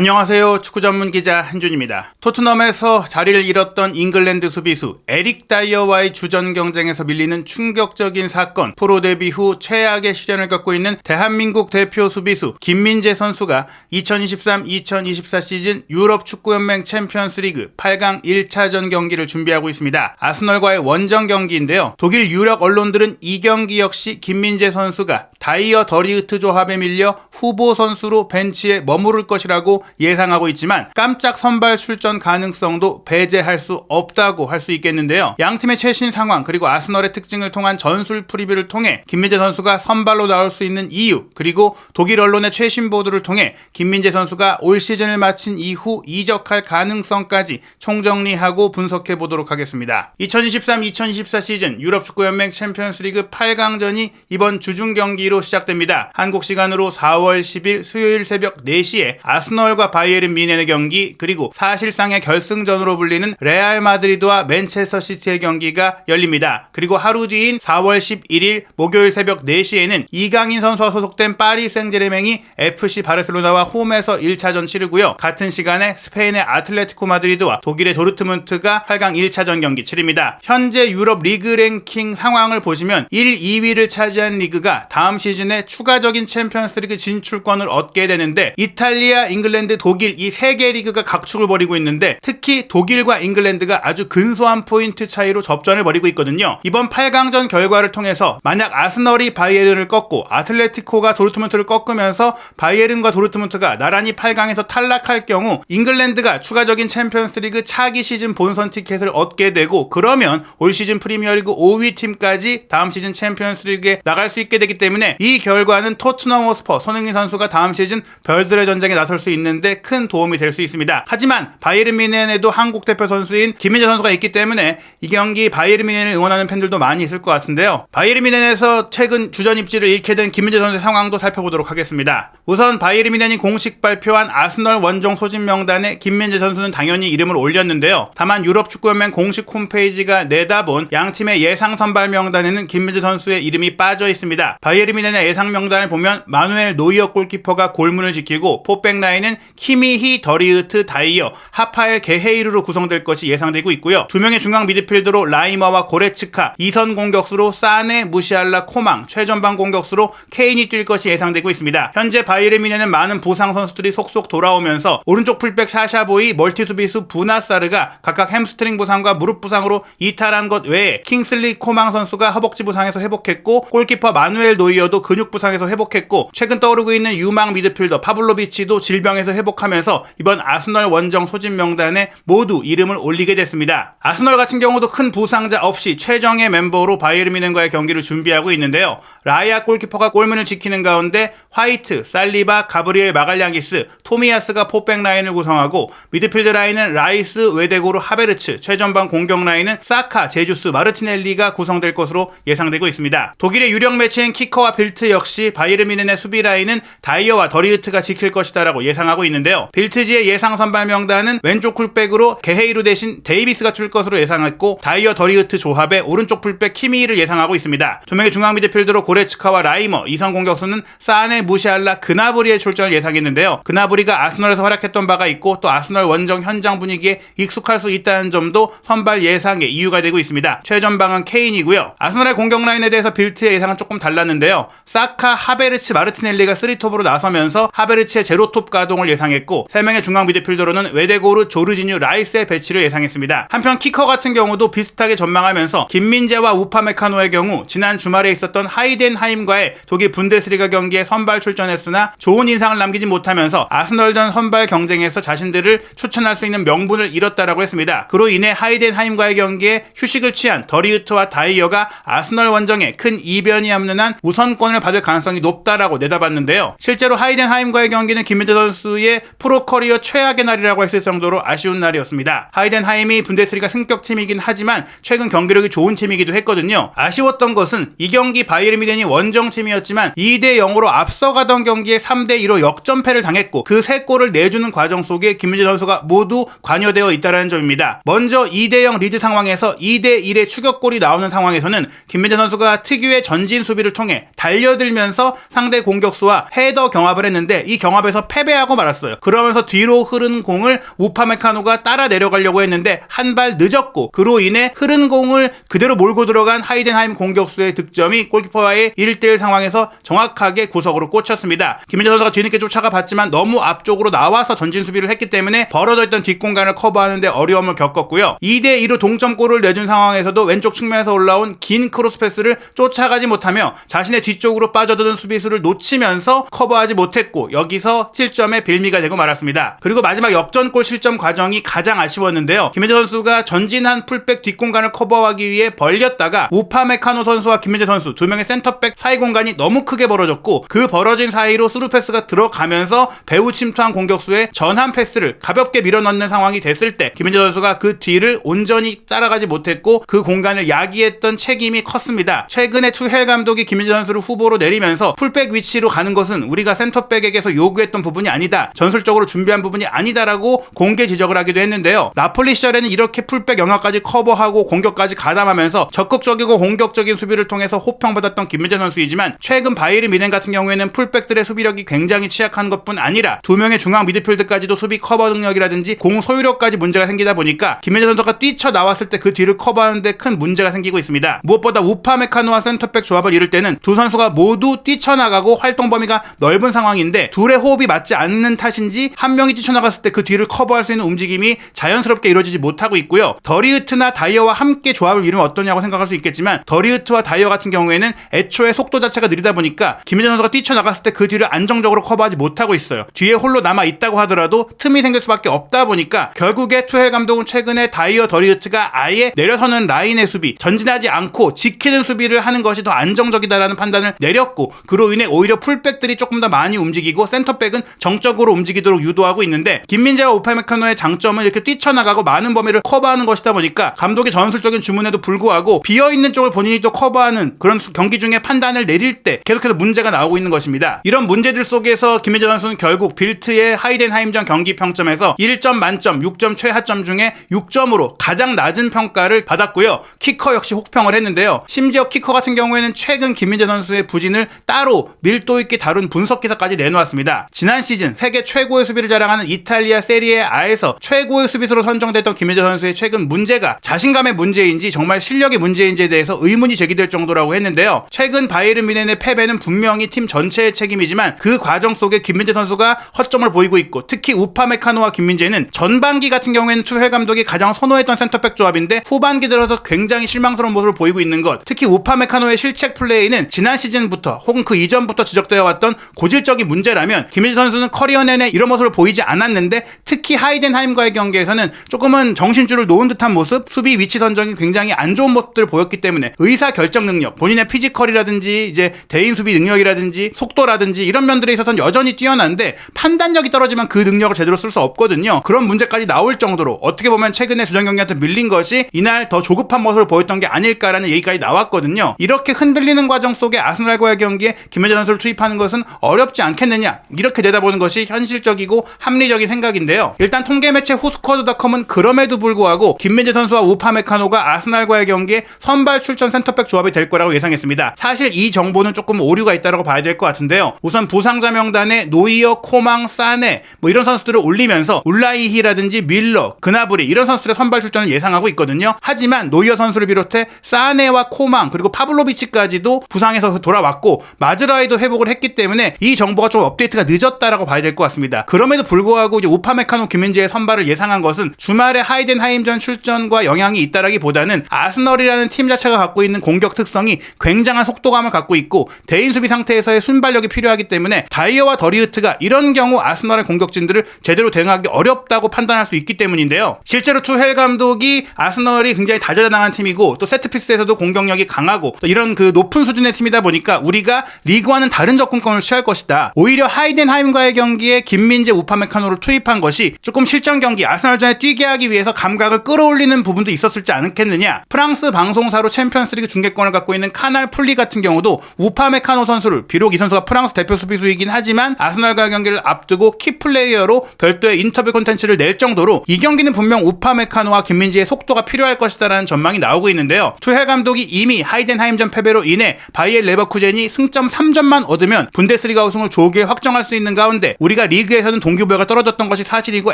안녕하세요. 축구 전문 기자 한준입니다. 토트넘에서 자리를 잃었던 잉글랜드 수비수 에릭 다이어와의 주전 경쟁에서 밀리는 충격적인 사건, 프로 데뷔 후 최악의 시련을 겪고 있는 대한민국 대표 수비수 김민재 선수가 2023-2024 시즌 유럽 축구연맹 챔피언스리그 8강 1차전 경기를 준비하고 있습니다. 아스널과의 원정 경기인데요. 독일 유력 언론들은 이 경기 역시 김민재 선수가 다이어 더리흐트 조합에 밀려 후보 선수로 벤치에 머무를 것이라고 예상하고 있지만 깜짝 선발 출전 가능성도 배제할 수 없다고 할 수 있겠는데요. 양팀의 최신 상황 그리고 아스널의 특징을 통한 전술 프리뷰를 통해 김민재 선수가 선발로 나올 수 있는 이유, 그리고 독일 언론의 최신 보도를 통해 김민재 선수가 올 시즌을 마친 이후 이적할 가능성까지 총정리하고 분석해 보도록 하겠습니다. 2023-2024 시즌 유럽 축구연맹 챔피언스리그 8강전이 이번 주중 경기로 시작됩니다. 한국 시간으로 4월 10일 수요일 새벽 4시에 아스널과 바이에른 뮌헨의 경기, 그리고 사실상의 결승전으로 불리는 레알 마드리드와 맨체스터 시티의 경기가 열립니다. 그리고 하루 뒤인 4월 11일 목요일 새벽 4시에는 이강인 선수와 소속된 파리 생제르맹이 FC 바르셀로나와 홈에서 1차전 치르고요. 같은 시간에 스페인의 아틀레티코 마드리드와 독일의 도르트문트가 8강 1차전 경기 치릅니다. 현재 유럽 리그 랭킹 상황을 보시면 1, 2위를 차지한 리그가 다음 시즌에 추가적인 챔피언스리그 진출권을 얻게 되는데, 이탈리아, 잉글랜드, 독일 이 세 개 리그가 각축을 벌이고 있는데 특히 독일과 잉글랜드가 아주 근소한 포인트 차이로 접전을 벌이고 있거든요. 이번 8강전 결과를 통해서 만약 아스널이 바이에른을 꺾고 아틀레티코가 도르트문트를 꺾으면서 바이에른과 도르트문트가 나란히 8강에서 탈락할 경우 잉글랜드가 추가적인 챔피언스리그 차기 시즌 본선 티켓을 얻게 되고, 그러면 올 시즌 프리미어리그 5위 팀까지 다음 시즌 챔피언스리그에 나갈 수 있게 되기 때문에 이 결과는 토트넘 호스퍼 손흥민 선수가 다음 시즌 별들의 전쟁에 나설 수 있는데 큰 도움이 될 수 있습니다. 하지만 바이에른 뮌헨에도 한국 대표 선수인 김민재 선수가 있기 때문에 이 경기 바이에른 뮌헨을 응원하는 팬들도 많이 있을 것 같은데요. 바이에른 뮌헨에서 최근 주전 입지를 잃게 된 김민재 선수의 상황도 살펴보도록 하겠습니다. 우선 바이에른 뮌헨이 공식 발표한 아스널 원정 소집 명단에 김민재 선수는 당연히 이름을 올렸는데요. 다만 유럽 축구연맹 공식 홈페이지가 내다본 양팀의 예상 선발 명단에는 김민재 선수의 이름이 빠져 있습니다. 바이에른 뮌헨의 예상 명단을 보면 마누엘 노이어 골키퍼가 골문을 지키고 포백 라인은 키미히, 더리흐트, 다이어, 하파엘, 게헤이르로 구성될 것이 예상되고 있고요. 두 명의 중앙 미드필더로 라이머와 고레츠카, 2선 공격수로 사네, 무시알라, 코망, 최전방 공격수로 케인이 뛸 것이 예상되고 있습니다. 현재 바이에른 뮌헨은 많은 부상 선수들이 속속 돌아오면서 오른쪽 풀백 샤샤보이, 멀티 수비수 부나사르가 각각 햄스트링 부상과 무릎 부상으로 이탈한 것 외에 킹슬리 코망 선수가 허벅지 부상에서 회복했고, 골키퍼 마누엘 노이어도 근육 부상에서 회복했고, 최근 떠오르고 있는 유망 미드필더 파블로비치도 질병에서 회복하면서 이번 아스널 원정 소집 명단에 모두 이름을 올리게 됐습니다. 아스널 같은 경우도 큰 부상자 없이 최정예 멤버로 바이에른 뮌헨과의 경기를 준비하고 있는데요. 라이아 골키퍼가 골문을 지키는 가운데 화이트, 살리바, 가브리엘 마갈량기스, 토미야스가 포백 라인을 구성하고, 미드필드 라인은 라이스, 웨데고르, 하베르츠, 최전방 공격 라인은 사카, 제주스, 마르티넬리가 구성될 것으로 예상되고 있습니다. 독일의 유력 매치인 키커와 빌트 역시 바이에른 뮌헨의 수비 라인은 다이어와 더리흐트가 지킬 것이다라고 예상하고 있는데요. 빌트지의 예상 선발 명단은 왼쪽 풀백으로 게헤이루 대신 데이비스가 뛸 것으로 예상했고, 다이어 더리흐트 조합에 오른쪽 풀백 키미히를 예상하고 있습니다. 두 명의 중앙 미드필더로 고레츠카와 라이머, 2선 공격수는 사네, 무시알라, 그나브리의 출전을 예상했는데요. 그나브리가 아스널에서 활약했던 바가 있고 또 아스널 원정 현장 분위기에 익숙할 수 있다는 점도 선발 예상의 이유가 되고 있습니다. 최전방은 케인이고요. 아스널의 공격 라인에 대해서 빌트의 예상은 조금 달랐는데요. 사카, 하베르츠, 마르티넬리가 3톱으로 나서면서 하베르츠의 제로톱 가동을 예상했고, 3명의 중앙 미드필더로는 웨데고르, 조르지뉴, 라이스의 배치를 예상했습니다. 한편 키커 같은 경우도 비슷하게 전망하면서 김민재와 우파메카노의 경우 지난 주말에 있었던 하이덴하임과의 독일 분데스리가 경기에 선발 출전했으나 좋은 인상을 남기지 못하면서 아스널전 선발 경쟁에서 자신들을 추천할 수 있는 명분을 잃었다라고 했습니다. 그로 인해 하이덴하임과의 경기에 휴식을 취한 더리흐트와 다이어가 아스널 원정에 큰 이변이 없는 한 우선권을 받을 가능성이 높다라고 내다봤는데요. 실제로 하이덴하임과의 경기는 김민재 선수의 프로 커리어 최악의 날이라고 했을 정도로 아쉬운 날이었습니다. 하이덴하임이 분데스리가 승격팀이긴 하지만 최근 경기력이 좋은 팀이기도 했거든요. 아쉬웠던 것은 이 경기 바이에른 뮌헨이 원정팀이었지만 2대0으로 앞서가던 경기에 3대2로 역전패를 당했고, 그 3골을 내주는 과정 속에 김민재 선수가 모두 관여되어 있다는 점입니다. 먼저 2대0 리드 상황에서 2대1의 추격골이 나오는 상황에서는 김민재 선수가 특유의 전진 수비를 통해 달려들면서 상대 공격수와 헤더 경합을 했는데 이 경합에서 패배하고 말았습니다. 알았어요. 그러면서 뒤로 흐른 공을 우파메카노가 따라 내려가려고 했는데 한 발 늦었고, 그로 인해 흐른 공을 그대로 몰고 들어간 하이덴하임 공격수의 득점이 골키퍼와의 1대1 상황에서 정확하게 구석으로 꽂혔습니다. 김민재 선수가 뒤늦게 쫓아가 봤지만 너무 앞쪽으로 나와서 전진 수비를 했기 때문에 벌어져 있던 뒷공간을 커버하는데 어려움을 겪었고요. 2대2로 동점골을 내준 상황에서도 왼쪽 측면에서 올라온 긴 크로스 패스를 쫓아가지 못하며 자신의 뒤쪽으로 빠져드는 수비수를 놓치면서 커버하지 못했고, 여기서 실점의 빌미가 되고 말았습니다. 그리고 마지막 역전골 실점 과정이 가장 아쉬웠는데요. 김민재 선수가 전진한 풀백 뒷공간을 커버하기 위해 벌렸다가 우파메카노 선수와 김민재 선수 두 명의 센터백 사이 공간이 너무 크게 벌어졌고, 그 벌어진 사이로 스루 패스가 들어가면서 배후 침투한 공격수의 전환 패스를 가볍게 밀어넣는 상황이 됐을 때 김민재 선수가 그 뒤를 온전히 따라가지 못했고 그 공간을 야기했던 책임이 컸습니다. 최근에 투헬 감독이 김민재 선수를 후보로 내리면서 풀백 위치로 가는 것은 우리가 센터백에게서 요구했던 부분이 아니다, 전술적으로 준비한 부분이 아니다라고 공개 지적을 하기도 했는데요. 나폴리 시절에는 이렇게 풀백 영역까지 커버하고 공격까지 가담하면서 적극적이고 공격적인 수비를 통해서 호평받았던 김민재 선수이지만, 최근 바이에른 뮌헨 같은 경우에는 풀백들의 수비력이 굉장히 취약한 것뿐 아니라 두 명의 중앙 미드필드까지도 수비 커버 능력이라든지 공 소유력까지 문제가 생기다 보니까 김민재 선수가 뛰쳐나왔을 때 그 뒤를 커버하는데 큰 문제가 생기고 있습니다. 무엇보다 우파메카노와 센터백 조합을 이룰 때는 두 선수가 모두 뛰쳐나가고 활동 범위가 넓은 상황인데 둘의 호흡이 맞지 않는 탓인지 한 명이 뛰쳐나갔을 때 그 뒤를 커버할 수 있는 움직임이 자연스럽게 이루어지지 못하고 있고요. 더리흐트나 다이어와 함께 조합을 이루면 어떠냐고 생각할 수 있겠지만, 더리흐트와 다이어 같은 경우에는 애초에 속도 자체가 느리다 보니까 김민재 선수가 뛰쳐나갔을 때 그 뒤를 안정적으로 커버하지 못하고 있어요. 뒤에 홀로 남아있다고 하더라도 틈이 생길 수밖에 없다 보니까 결국에 투헬 감독은 최근에 다이어 더리흐트가 아예 내려서는 라인의 수비, 전진하지 않고 지키는 수비를 하는 것이 더 안정적이다라는 판단을 내렸고, 그로 인해 오히려 풀백들이 조금 더 많이 움직이고 센터백은 정적으로 움직이도록 유도하고 있는데, 김민재와 우파메카노의 장점은 이렇게 뛰쳐나가고 많은 범위를 커버하는 것이다 보니까 감독의 전술적인 주문에도 불구하고 비어있는 쪽을 본인이 또 커버하는 그런 경기 중에 판단을 내릴 때 계속해서 문제가 나오고 있는 것입니다. 이런 문제들 속에서 김민재 선수는 결국 빌트의 하이덴하임전 경기 평점에서 1점 만점 6점 최하점 중에 6점으로 가장 낮은 평가를 받았고요. 키커 역시 혹평을 했는데요. 심지어 키커 같은 경우에는 최근 김민재 선수의 부진을 따로 밀도 있게 다룬 분석 기사까지 내놓았습니다. 지난 시즌 세계 최고의 수비를 자랑하는 이탈리아 세리에 A에서 최고의 수비수로 선정됐던 김민재 선수의 최근 문제가 자신감의 문제인지 정말 실력의 문제인지에 대해서 의문이 제기될 정도라고 했는데요. 최근 바이에른 뮌헨의 패배는 분명히 팀 전체의 책임이지만 그 과정 속에 김민재 선수가 허점을 보이고 있고, 특히 우파메카노와 김민재는 전반기 같은 경우에는 투헬 감독이 가장 선호했던 센터백 조합인데 후반기 들어서 굉장히 실망스러운 모습을 보이고 있는 것, 특히 우파메카노의 실책 플레이는 지난 시즌부터 혹은 그 이전부터 지적되어 왔던 고질적인 문제라면 김민재 선수는 커리어 내내 이런 모습을 보이지 않았는데, 특히 하이덴하임과의 경기에서는 조금은 정신줄을 놓은 듯한 모습, 수비 위치 선정이 굉장히 안 좋은 모습들을 보였기 때문에 의사 결정 능력, 본인의 피지컬이라든지 이제 대인 수비 능력이라든지 속도라든지 이런 면들에 있어서는 여전히 뛰어난데 판단력이 떨어지면 그 능력을 제대로 쓸 수 없거든요. 그런 문제까지 나올 정도로 어떻게 보면 최근에 주전 경기한테 밀린 것이 이날 더 조급한 모습을 보였던 게 아닐까라는 얘기까지 나왔거든요. 이렇게 흔들리는 과정 속에 아스날과의 경기에 김민재 선수를 투입하는 것은 어렵지 않겠느냐, 이렇게 내다보는 것이 현실적이고 합리적인 생각인데요. 일단 통계 매체 후스쿼드닷컴은 그럼에도 불구하고 김민재 선수와 우파메카노가 아스날과의 경기에 선발 출전 센터백 조합이 될 거라고 예상했습니다. 사실 이 정보는 조금 오류가 있다고 봐야 될 것 같은데요. 우선 부상자 명단에 노이어, 코망, 사네 이런 선수들을 올리면서 울라이히라든지 밀러, 그나브리 이런 선수들의 선발 출전을 예상하고 있거든요. 하지만 노이어 선수를 비롯해 사네와 코망 그리고 파블로비치까지도 부상에서 돌아왔고 마즈라이도 회복을 했기 때문에 이 정보가 좀 업데이트가 늦었다라고 봐야 될 것 같습니다. 그럼에도 불구하고 이제 우파메카노, 김민재의 선발을 예상한 것은 주말에 하이덴하임전 출전과 영향이 있다라기보다는 아스널이라는 팀 자체가 갖고 있는 공격 특성이 굉장한 속도감을 갖고 있고 대인 수비 상태에서의 순발력이 필요하기 때문에 다이어와 더리흐트가 이런 경우 아스널의 공격진들을 제대로 대응하기 어렵다고 판단할 수 있기 때문인데요. 실제로 투헬 감독이 아스널이 굉장히 다재다능한 팀이고 또 세트피스에서도 공격력이 강하고 또 이런 그 높은 수준의 팀이다 보니까 우리가 리그와는 다른 접근권을 취할 것이다. 오히려 하이덴하임과의 경기에 김민재, 우파메카노를 투입한 것이 조금 실전 경기 아스널전에 뛰게 하기 위해서 감각을 끌어올리는 부분도 있었을지 않겠느냐. 프랑스 방송사로 챔피언스리그 중계권을 갖고 있는 카날 플리 같은 경우도 우파메카노 선수를, 비록 이 선수가 프랑스 대표 수비수이긴 하지만 아스널과 경기를 앞두고 키플레이어로 별도의 인터뷰 콘텐츠를 낼 정도로 이 경기는 분명 우파메카노와 김민재의 속도가 필요할 것이다라는 전망이 나오고 있는데요. 투헬 감독이 이미 하이덴하임전 패배로 인해 바이엘 레버쿠젠이 승점 3점만 얻으면 분데스리가 우승을 조기에 확정할 수 있는 가운데 우리 우리가 리그에서는 동기부여가 떨어졌던 것이 사실이고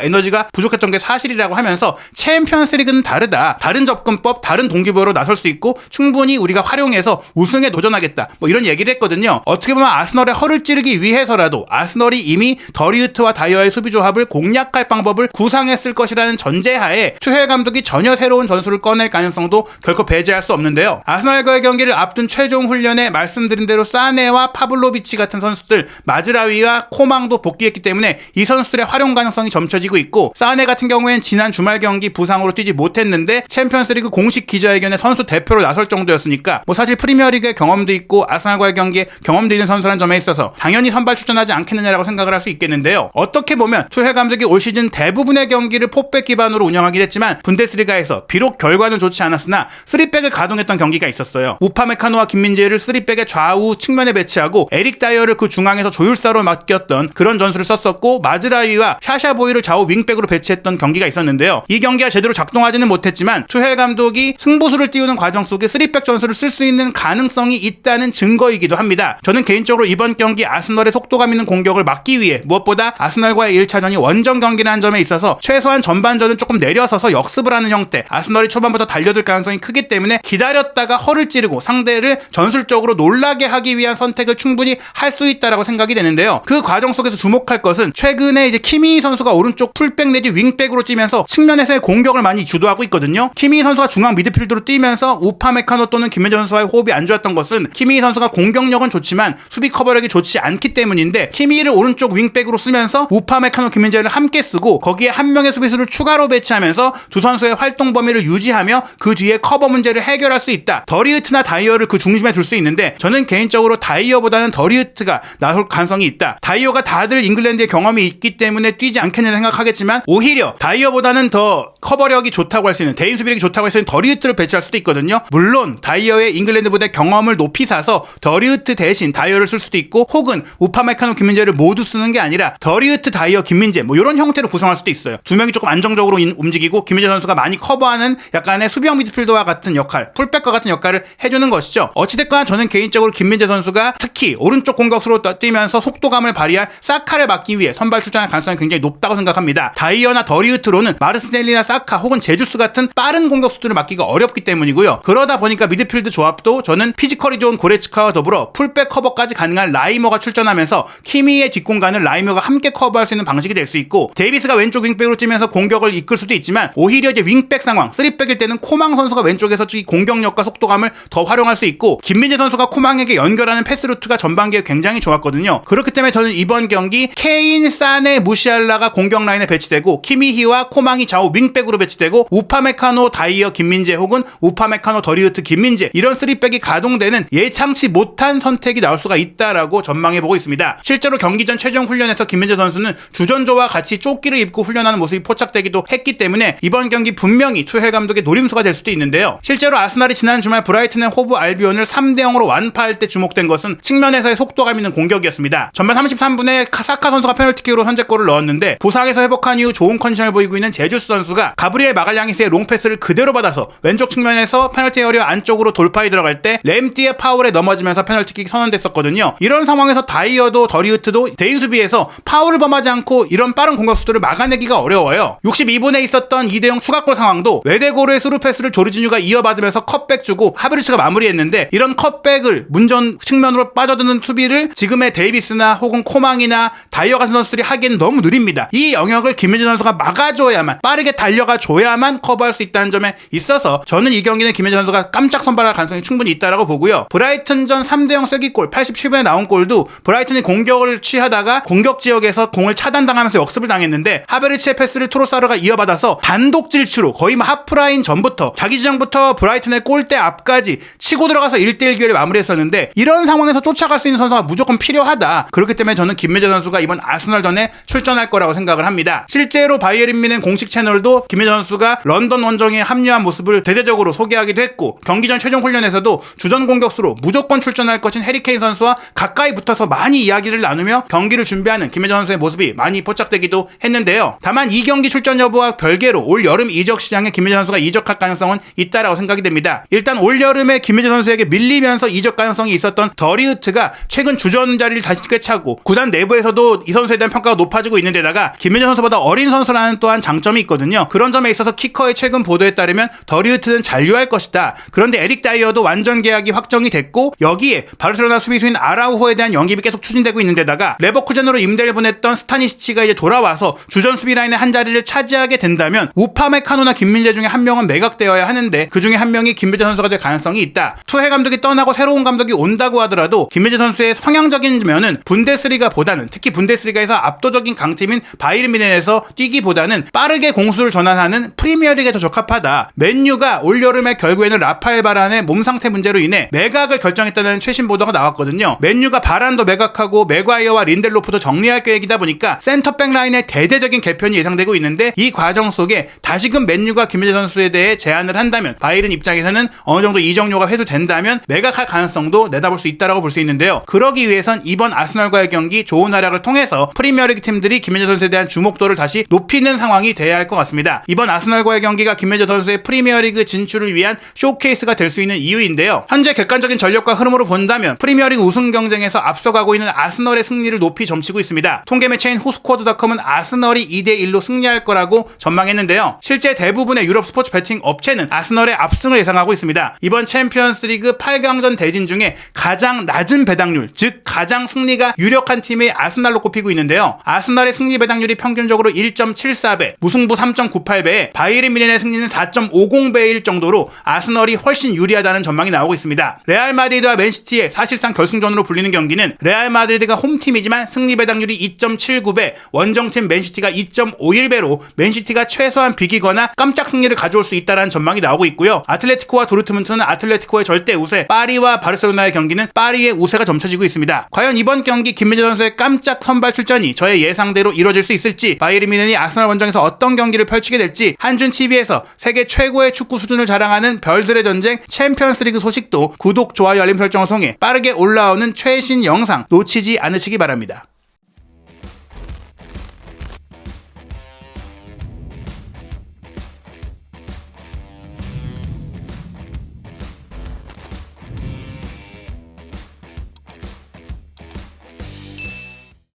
에너지가 부족했던 게 사실이라고 하면서 챔피언스리그는 다르다. 다른 접근법, 다른 동기부여로 나설 수 있고 충분히 우리가 활용해서 우승에 도전하겠다. 뭐 이런 얘기를 했거든요. 어떻게 보면 아스널의 허를 찌르기 위해서라도 아스널이 이미 더리우트와 다이어의 수비 조합을 공략할 방법을 구상했을 것이라는 전제하에 투헬 감독이 전혀 새로운 전술을 꺼낼 가능성도 결코 배제할 수 없는데요. 아스널과의 경기를 앞둔 최종 훈련에 말씀드린 대로 사네와 파블로비치 같은 선수들, 마즈라위와 코망도 복귀했기 때문에 이 선수들의 활용 가능성이 점쳐지고 있고, 사네 같은 경우엔 지난 주말 경기 부상으로 뛰지 못했는데 챔피언스리그 공식 기자회견에 선수 대표로 나설 정도였으니까 뭐 사실 프리미어리그의 경험도 있고 아스널과의 경기에 경험도 있는 선수라는 점에 있어서 당연히 선발 출전하지 않겠느냐라고 생각을 할 수 있겠는데요. 어떻게 보면 투헬 감독이 올 시즌 대부분의 경기를 포백 기반으로 운영하긴 했지만 분데스리가에서 비록 결과는 좋지 않았으나 3백을 가동했던 경기가 있었어요. 우파메카노와 김민재를 3백의 좌우 측면에 배치하고 에릭 다이어를 그 중앙에서 조율사로 맡겼던 그런 전술을 썼었고, 마즈라위와 샤샤보이를 좌우 윙백으로 배치했던 경기가 있었는데요. 이 경기가 제대로 작동하지는 못했지만 투헬 감독이 승부수를 띄우는 과정 속에 3백 전술을 쓸 수 있는 가능성이 있다는 증거이기도 합니다. 저는 개인적으로 이번 경기 아스널의 속도감 있는 공격을 막기 위해 무엇보다 아스널과의 1차전이 원정 경기라는 점에 있어서 최소한 전반전은 조금 내려서서 역습을 하는 형태, 아스널이 초반부터 달려들 가능성이 크기 때문에 기다렸다가 허를 찌르고 상대를 전술적으로 놀라게 하기 위한 선택을 충분히 할 수 있다라고 생각이 되는데요. 그 과정 속에서 주목할 것은 최근에 이제 키미 선수가 오른쪽 풀백 내지 윙백으로 뛰면서 측면에서의 공격을 많이 주도하고 있거든요. 키미 선수가 중앙 미드필드로 뛰면서 우파메카노 또는 김민재 선수와의 호흡이 안 좋았던 것은 키미 선수가 공격력은 좋지만 수비 커버력이 좋지 않기 때문인데, 키미를 오른쪽 윙백으로 쓰면서 우파메카노 김민재를 함께 쓰고 거기에 한 명의 수비수를 추가로 배치하면서 두 선수의 활동 범위를 유지하며 그 뒤에 커버 문제를 해결할 수 있다. 더리우트나 다이어를 그 중심에 둘 수 있는데 저는 개인적으로 다이어보다는 더리우트가 나설 가능성이 있다. 다이어가 다들 잉글랜드의 경험이 있기 때문에 뛰지 않겠냐 생각하겠지만 오히려 다이어보다는 더 커버력이 좋다고 할 수 있는, 대인 수비력이 좋다고 할 수 있는 더리우트를 배치할 수도 있거든요. 물론 다이어의 잉글랜드보다의 경험을 높이 사서 더리우트 대신 다이어를 쓸 수도 있고, 혹은 우파메카노 김민재를 모두 쓰는 게 아니라 더리우트 다이어 김민재 뭐 이런 형태로 구성할 수도 있어요. 두 명이 조금 안정적으로 움직이고 김민재 선수가 많이 커버하는 약간의 수비형 미드필더와 같은 역할, 풀백과 같은 역할을 해주는 것이죠. 어찌됐거나 저는 개인적으로 김민재 선수가 특히 오른쪽 공격수로 뛰면서 속도감을 발휘할 사카를 막기 위해 선발 출전할 가능성이 굉장히 높다고 생각합니다. 다이어나 더리우트로는 마르스넬리나 사카 혹은 제주스 같은 빠른 공격수들을 막기가 어렵기 때문이고요. 그러다 보니까 미드필드 조합도 저는 피지컬이 좋은 고레츠카와 더불어 풀백 커버까지 가능한 라이머가 출전하면서 키미의 뒷공간을 라이머가 함께 커버할 수 있는 방식이 될 수 있고, 데이비스가 왼쪽 윙백으로 뛰면서 공격을 이끌 수도 있지만 오히려 이제 윙백 상황 3백일 때는 코망 선수가 왼쪽에서 공격력과 속도감을 더 활용할 수 있고, 김민재 선수가 코망에게 연결하는 패스 루트가 전반기에 굉장히 좋았거든요. 그렇기 때문에 저는 이번 경기 케인, 사네, 무시알라가 공격 라인에 배치되고 키미히와 코망이 좌우 윙백으로 배치되고 우파메카노, 다이어, 김민재 혹은 우파메카노, 더리우트, 김민재 이런 3백이 가동되는 예상치 못한 선택이 나올 수가 있다라고 전망해보고 있습니다. 실제로 경기 전 최종 훈련에서 김민재 선수는 주전조와 같이 조끼를 입고 훈련하는 모습이 포착되기도 했기 때문에 이번 경기 분명히 투헬 감독의 노림수가 될 수도 있는데요. 실제로 아스날이 지난 주말 브라이튼 앤 호브 알비온을 3대0으로 완파할 때 주목된 것은 측면에서의 속도감 있는 공격이었습니다. 전반 33분에 사카 선수가 페널티킥으로 선제골을 넣었는데, 부상에서 회복한 이후 좋은 컨디션을 보이고 있는 제주스 선수가 가브리엘 마갈량이스의 롱패스를 그대로 받아서 왼쪽 측면에서 페널티 에리어 안쪽으로 돌파에 들어갈 때 램띠의 파울에 넘어지면서 페널티킥이 선언됐었거든요. 이런 상황에서 다이어도 더리우트도 대인 수비에서 파울을 범하지 않고 이런 빠른 공격수들을 막아내기가 어려워요. 62분에 있었던 2대0 추가골 상황도 외대고르의 스루 패스를 조르지뉴가 이어받으면서 컷백 주고 하베르츠가 마무리했는데, 이런 컷백을 문전 측면으로 빠져드는 수비를 지금의 데이비스나 혹은 코망이나 다이어 같은 선수들이 하기에는 너무 느립니다. 이 영역을 김민재 선수가 막아줘야만, 빠르게 달려가줘야만 커버할 수 있다는 점에 있어서 저는 이 경기는 김민재 선수가 깜짝 선발할 가능성이 충분히 있다라고 보고요. 브라이튼전 3대0 쐐기골 87분에 나온 골도 브라이튼이 공격을 취하다가 공격 지역에서 공을 차단당하면서 역습을 당했는데, 하베르츠의 패스를 트로사르가 이어받아서 단독 질주로 거의 하프라인 전부터 자기 지정부터 브라이튼의 골대 앞까지 치고 들어가서 1대1 기회를 마무리했었는데, 이런 상황에서 쫓아갈 수 있는 선수가 무조건 필요하다. 그렇기 때문에 저는 김민재 선수가 이번 아스널전에 출전할 거라고 생각을 합니다. 실제로 바이에른 뮌헨 공식 채널도 김민재 선수가 런던 원정에 합류한 모습을 대대적으로 소개하기도 했고, 경기 전 최종 훈련에서도 주전 공격수로 무조건 출전할 것인 해리케인 선수와 가까이 붙어서 많이 이야기를 나누며 경기를 준비하는 김민재 선수의 모습이 많이 포착되기도 했는데요. 다만 이 경기 출전 여부와 별개로 올 여름 이적 시장에 김민재 선수가 이적할 가능성은 있다라고 생각이 됩니다. 일단 올 여름에 김민재 선수에게 밀리면서 이적 가능성이 있었던 더리우트가 최근 주전 자리를 다시 꿰차고 구단 내부에서도 점으로 이 선수에 대한 평가가 높아지고 있는데다가 김민재 선수보다 어린 선수라는 또한 장점이 있거든요. 그런 점에 있어서 키커의 최근 보도에 따르면 더리우트는 잔류할 것이다. 그런데 에릭 다이어도 완전 계약이 확정이 됐고 여기에 바르셀로나 수비수인 아라우호에 대한 영입이 계속 추진되고 있는데다가 레버쿠젠으로 임대를 보냈던 스타니시치가 이제 돌아와서 주전 수비 라인의 한 자리를 차지하게 된다면 우파메카노나 김민재 중에 한 명은 매각되어야 하는데 그 중에 한 명이 김민재 선수가 될 가능성이 있다. 투해 감독이 떠나고 새로운 감독이 온다고 하더라도 김민재 선수의 성향적인 면은 분데스리가보다는 특히 분데스리가에서 압도적인 강팀인 바이에른 뮌헨에서 뛰기보다는 빠르게 공수를 전환하는 프리미어리그에 더 적합하다. 맨유가 올여름에 결국에는 라파엘 바란의 몸 상태 문제로 인해 매각을 결정했다는 최신 보도가 나왔거든요. 맨유가 바란도 매각하고 맥과이어와 린델로프도 정리할 계획이다 보니까 센터백 라인의 대대적인 개편이 예상되고 있는데 이 과정 속에 다시금 맨유가 김민재 선수에 대해 제안을 한다면 바이에른 입장에서는 어느 정도 이적료가 회수된다면 매각할 가능성도 내다볼 수 있다고 볼 수 있는데요. 그러기 위해선 이번 아스널과의 경기 좋은 활약을 통해서 프리미어리그 팀들이 김민재 선수에 대한 주목도를 다시 높이는 상황이 돼야 할 것 같습니다. 이번 아스널과의 경기가 김민재 선수의 프리미어리그 진출을 위한 쇼케이스가 될 수 있는 이유인데요. 현재 객관적인 전력과 흐름으로 본다면 프리미어리그 우승 경쟁에서 앞서가고 있는 아스널의 승리를 높이 점치고 있습니다. 통계 매체인 후스코어드닷컴은 아스널이 2대1로 승리할 거라고 전망했는데요. 실제 대부분의 유럽 스포츠 베팅 업체는 아스널의 압승을 예상하고 있습니다. 이번 챔피언스리그 8강전 대진 중에 가장 낮은 배당률, 즉 가장 승리가 유력한 팀이 아스날로 꼽히고 있는데요. 아스날의 승리 배당률이 평균적으로 1.74배, 무승부 3.98배에 바이에른 뮌헨의 승리는 4.50배일 정도로 아스널이 훨씬 유리하다는 전망이 나오고 있습니다. 레알 마드리드와 맨시티의 사실상 결승전으로 불리는 경기는 레알 마드리드가 홈팀이지만 승리 배당률이 2.79배, 원정팀 맨시티가 2.51배로 맨시티가 최소한 비기거나 깜짝 승리를 가져올 수 있다는 전망이 나오고 있고요. 아틀레티코와 도르트문트는 아틀레티코의 절대 우세, 파리와 바르셀로나의 경기는 파리의 우세가 점쳐지고 있습니다. 과연 이번 경기 김민재 선수의 깜짝 선발 출전이 저의 예상대로 이뤄질 수 있을지, 바이에른 뮌헨이 아스널 원정에서 어떤 경기를 펼치게 될지, 한준TV에서 세계 최고의 축구 수준을 자랑하는 별들의 전쟁 챔피언스리그 소식도 구독, 좋아요, 알림 설정을 통해 빠르게 올라오는 최신 영상 놓치지 않으시기 바랍니다.